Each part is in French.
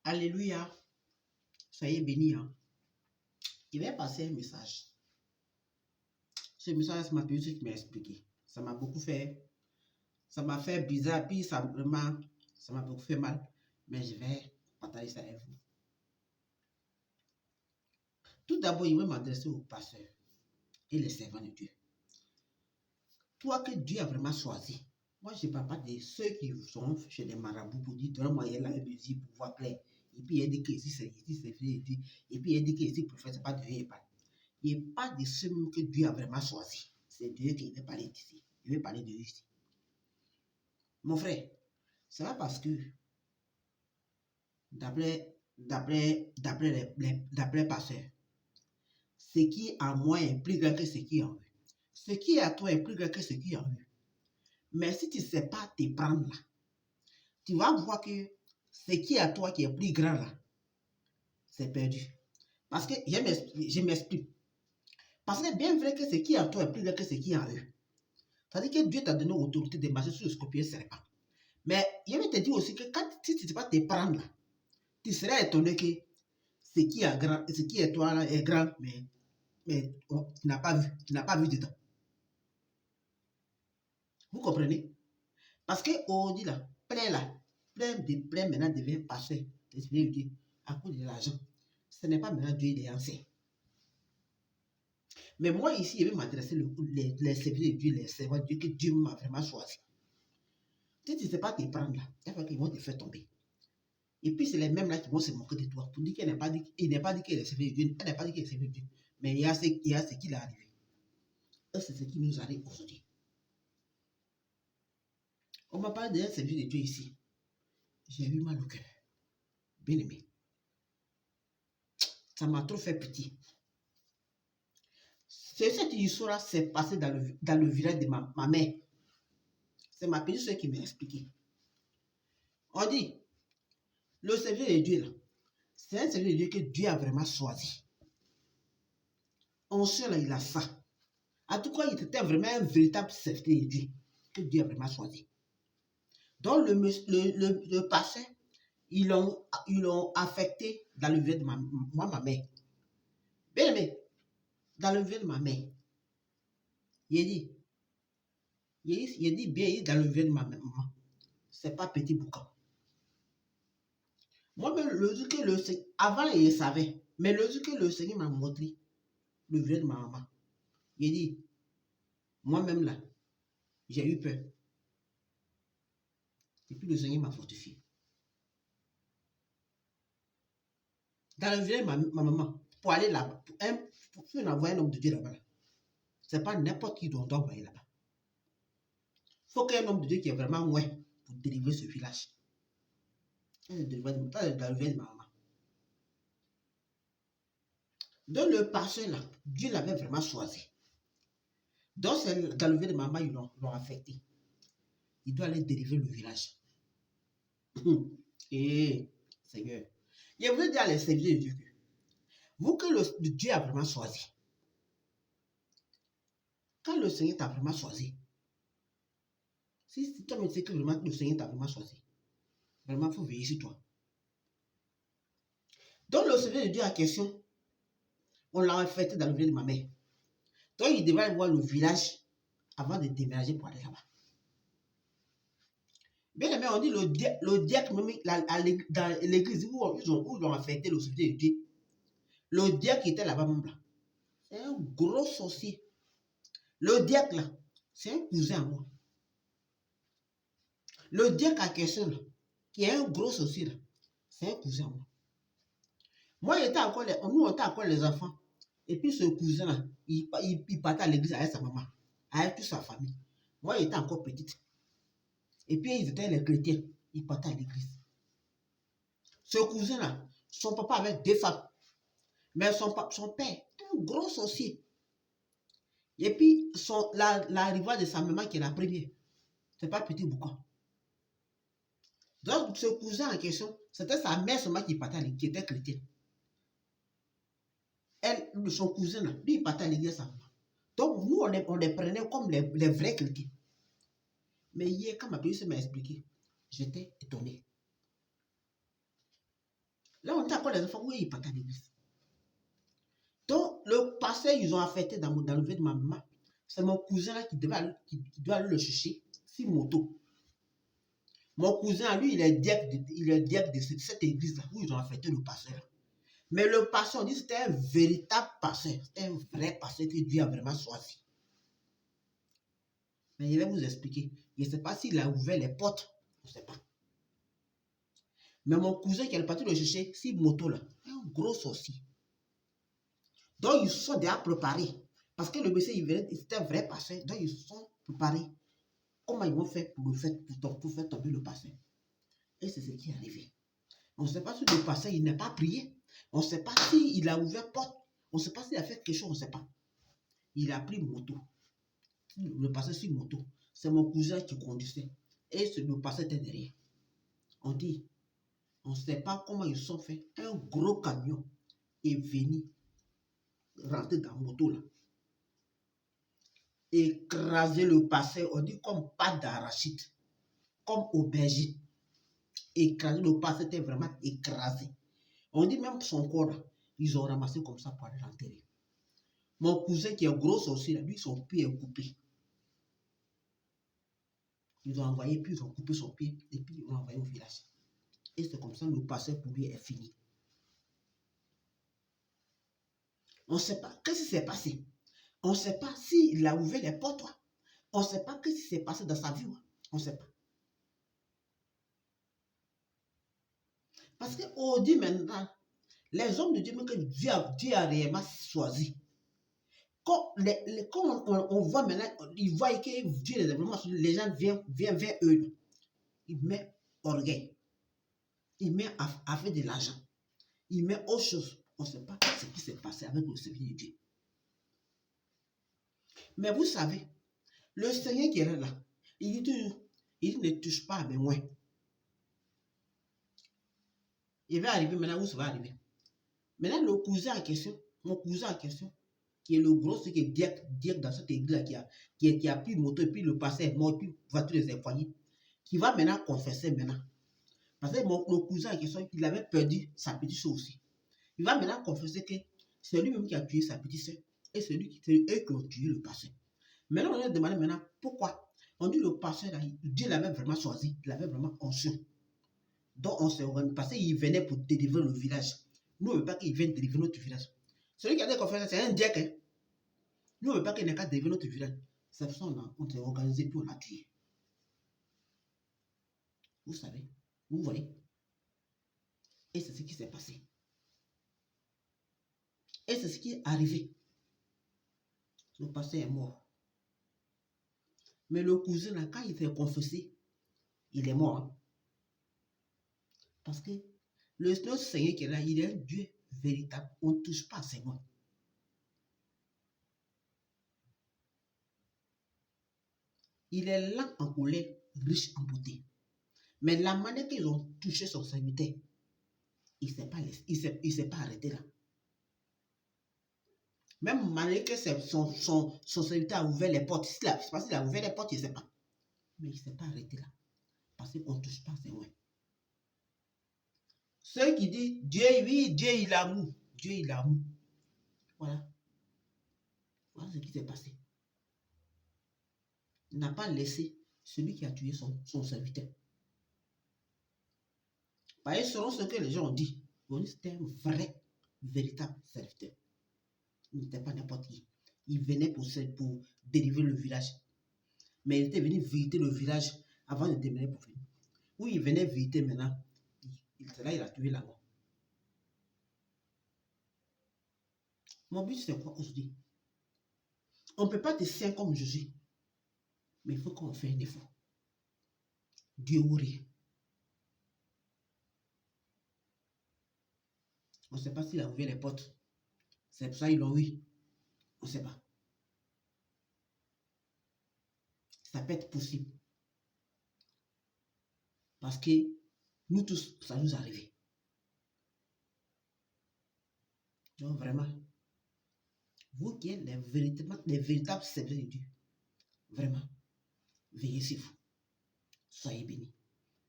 Alléluia. Soyez bénis. Hein. Il va passer un message. Ce message, c'est ma petite qui m'a expliqué. Ça m'a beaucoup fait. Ça m'a fait bizarre. Puis ça m'a beaucoup fait mal. Mais je vais partager ça avec vous. Tout d'abord, il va m'adresser au pasteur et les servants de Dieu. Toi que Dieu a vraiment choisi. Moi, je ne parle pas de ceux qui sont chez des marabouts pour dire donne-moi là et musique pour voir clair. Et puis il dit que ici c'est vrai. Et puis il dit que ici prophète, c'est pas Dieu. Il n'y a pas de ceux que Dieu a vraiment choisi. C'est Dieu qui veut parler d'ici. Il veut parler de lui ici. Mon frère, c'est pas parce que d'après les pasteurs, ce qui est en moi est plus grand que ce qui est en eux. Ce qui est à toi est plus grand que ce qui est en eux. Mais si tu ne sais pas te prendre là, tu vas voir que ce qui est à toi qui est plus grand là, c'est perdu. Parce que, je m'explique. Parce que bien vrai que ce qui est à toi est plus grand que ce qui est en eux. C'est-à-dire que Dieu t'a donné l'autorité de marcher sur le scorpion et le serpent. Mais il veut te dire aussi que si tu ne sais pas te prendre là, tu seras étonné que ce qui est toi là est grand, mais tu n'as pas vu dedans. Vous comprenez? Parce que on dit là, plein maintenant devient passer à cause de l'argent. Ce n'est pas maintenant Dieu des anciens. Mais moi ici, je vais m'adresser les services de Dieu, les servants de Dieu que Dieu m'a vraiment choisi. Si tu ne sais pas te prendre là, il va qu'ils vont te faire tomber. Et puis c'est les mêmes là qui vont se moquer de toi pour dire qu'il n'est pas dit qu'il est service de Dieu, elle n'a pas dit qu'il est service de Dieu. Mais il y a ce qui est arrivé. Et c'est ce qui nous arrive aujourd'hui. On m'a parlé d'un service de Dieu ici. J'ai eu mal au cœur. Bien aimé. Ça m'a trop fait pitié. Cette histoire s'est passée dans le village de ma mère. C'est ma petite soeur qui m'a expliqué. On dit, le service de Dieu là, c'est un service de Dieu que Dieu a vraiment choisi. En soi là, il a ça. En tout cas, il était vraiment un véritable service de Dieu que Dieu a vraiment choisi. Donc le pasteur, ils l'ont affecté dans le village de ma mère. Bien aimé, dans le village de ma mère. Il dit bien, dans le village de ma maman. C'est pas petit boucan. Moi-même, le jour que le Seigneur, avant, il savait, mais le jour que le Seigneur m'a montré le village de ma maman, il dit, moi-même là, j'ai eu peur. Et puis le Seigneur m'a fortifié. Dans le village de ma maman, pour aller là-bas, pour envoyer un homme de Dieu là-bas, c'est pas n'importe qui doit envoyer là-bas. Il faut qu'il y ait un homme de Dieu qui est vraiment loin pour délivrer ce village. Dans le village de ma maman. Donc le pasteur là, Dieu l'avait vraiment choisi. Donc c'est dans le village de ma maman, ils l'ont affecté. Il doit aller délivrer le village. Et Seigneur, je voulais dire à les serviteurs de Dieu que vous que le Dieu a vraiment choisi. Quand le Seigneur t'a vraiment choisi, si toi me dis que vraiment le Seigneur t'a vraiment choisi, vraiment il faut veiller sur toi. Donc le serviteur de Dieu a question, on l'a affecté dans le village de ma mère. Donc il devrait aller voir le village avant de déménager pour aller là-bas. Bien aimé, on dit le diacre, même dans l'église où ils ont affecté le serviteur de Dieu, le diacre qui était là-bas, même là, c'est un gros sorcier. Le diacre là, c'est un cousin à moi. Le diacre à question là, qui est un gros sorcier là, c'est un cousin à moi. Moi, nous on était encore les enfants. Et puis ce cousin là, il partait à l'église avec sa maman, avec toute sa famille. Moi, il était encore petite. Et puis ils étaient les chrétiens, ils partaient à l'église. Ce cousin là, son papa avait 2 femmes. Mais son père, un gros sorcier. Et puis, la rivale de sa maman qui est la première, c'est pas petit boucan. Donc, ce cousin en question, c'était sa mère seulement qui partait à l'église, qui était chrétienne. Son cousin, là, lui, il partait à l'église sa maman. Donc, nous, on les prenait comme les vrais chrétiens. Mais hier, quand ma belle m'a expliqué, j'étais étonné. on t'a encore les enfants, oui, ils partent à l'église. Donc, le pasteur, ils ont affecté dans le vie de ma maman. C'est mon cousin là qui doit aller le chercher. C'est moto. Mon cousin, lui, il est diacre de cette église-là où ils ont affecté le pasteur. Mais le pasteur, on dit que c'était un véritable pasteur. C'était un vrai pasteur que Dieu a vraiment choisi. Mais je vais vous expliquer. Je ne sais pas s'il a ouvert les portes. Je ne sais pas. Mais mon cousin qui est parti le chercher, c'est moto là. Un gros sorcier. Donc, ils sont déjà préparés. Parce que le monsieur, c'était un vrai pasteur. Donc, ils sont préparés. Comment ils vont faire pour faire tomber le pasteur? Et c'est ce qui est arrivé. On ne sait pas si le pasteur, il n'a pas prié. On ne sait pas s'il a ouvert porte. On ne sait pas s'il a fait quelque chose. On ne sait pas. Il a pris moto. Le pasteur sur moto. C'est mon cousin qui conduisait. Et le pasteur était derrière. On dit, on ne sait pas comment ils sont fait. Un gros camion est venu rentrer dans la moto là. Écraser le pasteur. On dit comme pas d'arachide. Comme aubergine. Écraser le pasteur, était vraiment écrasé. On dit même son corps, là, ils ont ramassé comme ça pour aller l'enterrer. Mon cousin qui est gros aussi, là, lui, son pied est coupé. Ils ont envoyé, puis ils ont coupé son pied, et puis ils l'ont envoyé au village. Et c'est comme ça, le pasteur pour lui est fini. On ne sait pas qu'est-ce qui s'est passé. On ne sait pas s'il a ouvert les portes. On ne sait pas qu'est-ce qui s'est passé dans sa vie. On ne sait pas. Parce qu'on dit maintenant, les hommes de Dieu, même que Dieu a réellement choisi. Quand on voit maintenant, ils voient que Dieu les a vraiment choisi, les gens viennent vers eux. Ils mettent orgueil. Ils mettent à faire de l'argent. Ils mettent autre chose. On ne sait pas ce qui s'est passé avec le Seigneur de Dieu. Mais vous savez, le Seigneur qui est là, il dit toujours, il ne touche pas à mes moyens. Il va arriver maintenant où ça va arriver. Maintenant, le cousin en question, mon cousin en question, qui est le gros, qui est diacre dans cette église-là, qui a pris moto, et puis le passé est mort, puis voiture les empoignés, qui va maintenant confesser maintenant. Parce que le cousin en question, il avait perdu sa petite soeur aussi. Il va maintenant confesser que c'est lui-même qui a tué sa petite soeur, et c'est eux qui ont tué le passé. Maintenant, on lui a demandé maintenant pourquoi. On dit le pasteur, là, Dieu l'avait vraiment choisi, il l'avait vraiment onction. Donc on s'est organisé, parce qu'il venait pour délivrer le village. Nous, on ne veut pas qu'il vienne délivrer notre village. Celui qui a des conférences, c'est un diacre. Hein? Nous, on ne veut pas qu'il n'ait qu'à délivrer notre village. C'est pour ça qu'on s'est organisé, puis on l'a tué. Vous savez, vous voyez. Et c'est ce qui s'est passé. Et c'est ce qui est arrivé. Le pasteur est mort. Mais le cousin, là, quand il s'est confessé, il est mort. Hein? Parce que notre Seigneur qui est là, il est un Dieu véritable. On ne touche pas à ses mots. Il est lent en colère, riche en beauté. Mais la manière qu'ils ont touché son serviteur, il ne s'est pas arrêté là. Même malgré que son serviteur a ouvert les portes, c'est parce qu'il a ouvert les portes, il ne sait pas. Mais il ne s'est pas arrêté là. Parce qu'on ne touche pas à ses mots. Ceux qui disent Dieu, oui, Dieu il a amour. Dieu il a amour. Voilà. Voilà ce qui s'est passé. Il n'a pas laissé celui qui a tué son serviteur. Parce que selon ce que les gens ont dit, c'était un vrai, véritable serviteur. Il n'était pas n'importe qui. Il venait pour délivrer le village. Mais il était venu visiter le village avant de déménager pour venir. Oui, il venait visiter maintenant. C'est là il a tué là-bas. Mon but, c'est quoi aujourd'hui? On ne peut pas te saint comme Jésus. Mais il faut qu'on fasse un effort. Dieu ou rien. On ne sait pas s'il a ouvert les portes. C'est pour ça qu'ils l'ont eu. On ne sait pas. Ça peut être possible. Parce que nous tous, ça nous arrive. Donc vraiment, vous qui êtes les véritables serviteurs de Dieu, vraiment, veillez sur vous. Soyez bénis.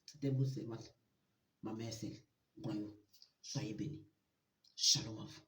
C'était vous, c'est ma mère, c'est Gloire. Soyez bénis. Shalom à vous.